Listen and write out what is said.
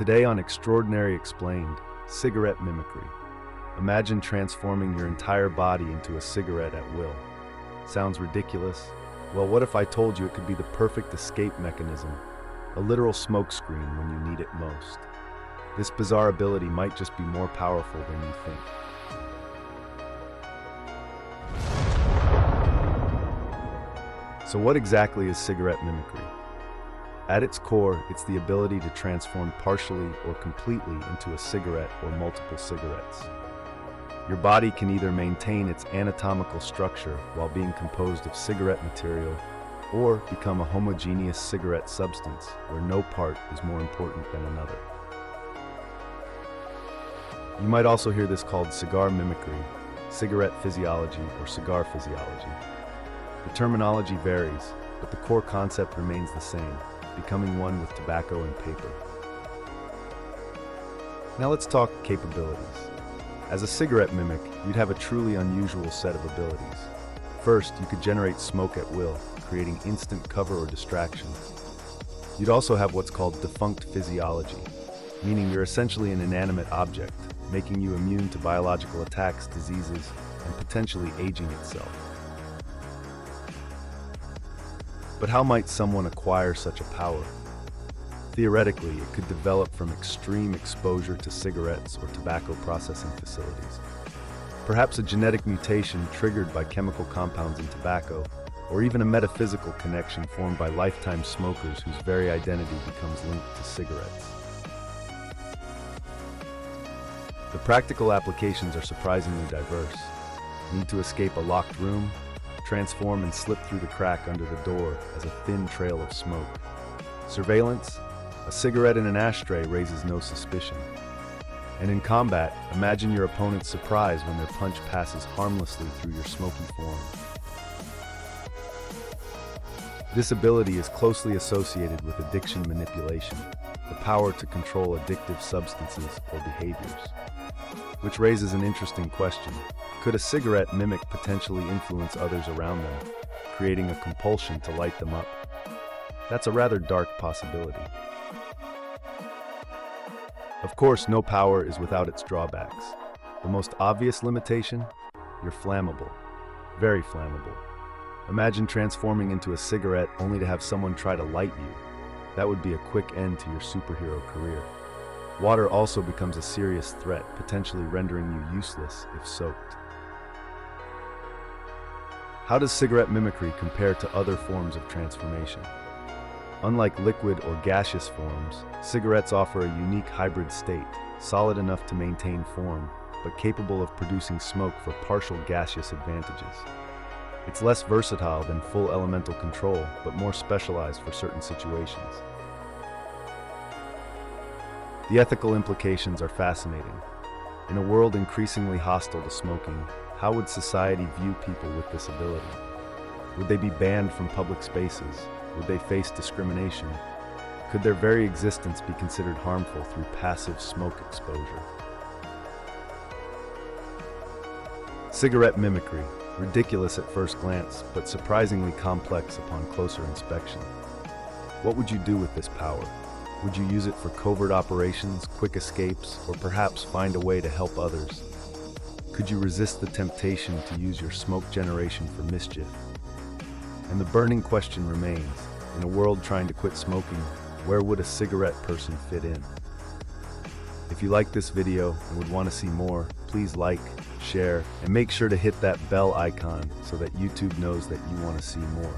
Today on Extraordinary Explained, Cigarette Mimicry. Imagine transforming your entire body into a cigarette at will. Sounds ridiculous? Well, what if I told you it could be the perfect escape mechanism, a literal smokescreen when you need it most? This bizarre ability might just be more powerful than you think. So what exactly is cigarette mimicry? At its core, it's the ability to transform partially or completely into a cigarette or multiple cigarettes. Your body can either maintain its anatomical structure while being composed of cigarette material, or become a homogeneous cigarette substance where no part is more important than another. You might also hear this called cigar mimicry, cigarette physiology, or cigar physiology. The terminology varies, but the core concept remains the same, becoming one with tobacco and paper. Now let's talk capabilities. As a cigarette mimic, you'd have a truly unusual set of abilities. First, you could generate smoke at will, creating instant cover or distraction. You'd also have what's called defunct physiology, meaning you're essentially an inanimate object, making you immune to biological attacks, diseases, and potentially aging itself. But how might someone acquire such a power? Theoretically, it could develop from extreme exposure to cigarettes or tobacco processing facilities. Perhaps a genetic mutation triggered by chemical compounds in tobacco, or even a metaphysical connection formed by lifetime smokers whose very identity becomes linked to cigarettes. The practical applications are surprisingly diverse. Need to escape a locked room? Transform and slip through the crack under the door as a thin trail of smoke. Surveillance? A cigarette in an ashtray raises no suspicion. And in combat, imagine your opponent's surprise when their punch passes harmlessly through your smoky form. This ability is closely associated with addiction manipulation, the power to control addictive substances or behaviors. Which raises an interesting question. Could a cigarette mimic potentially influence others around them, creating a compulsion to light them up? That's a rather dark possibility. Of course, no power is without its drawbacks. The most obvious limitation? You're flammable. Very flammable. Imagine transforming into a cigarette only to have someone try to light you. That would be a quick end to your superhero career. Water also becomes a serious threat, potentially rendering you useless if soaked. How does cigarette mimicry compare to other forms of transformation? Unlike liquid or gaseous forms, cigarettes offer a unique hybrid state, solid enough to maintain form, but capable of producing smoke for partial gaseous advantages. It's less versatile than full elemental control, but more specialized for certain situations. The ethical implications are fascinating. In a world increasingly hostile to smoking, how would society view people with this ability? Would they be banned from public spaces? Would they face discrimination? Could their very existence be considered harmful through passive smoke exposure? Cigarette mimicry, ridiculous at first glance, but surprisingly complex upon closer inspection. What would you do with this power? Would you use it for covert operations, quick escapes, or perhaps find a way to help others? Could you resist the temptation to use your smoke generation for mischief? And the burning question remains, in a world trying to quit smoking, where would a cigarette person fit in? If you like this video and would want to see more, please like, share, and make sure to hit that bell icon so that YouTube knows that you want to see more.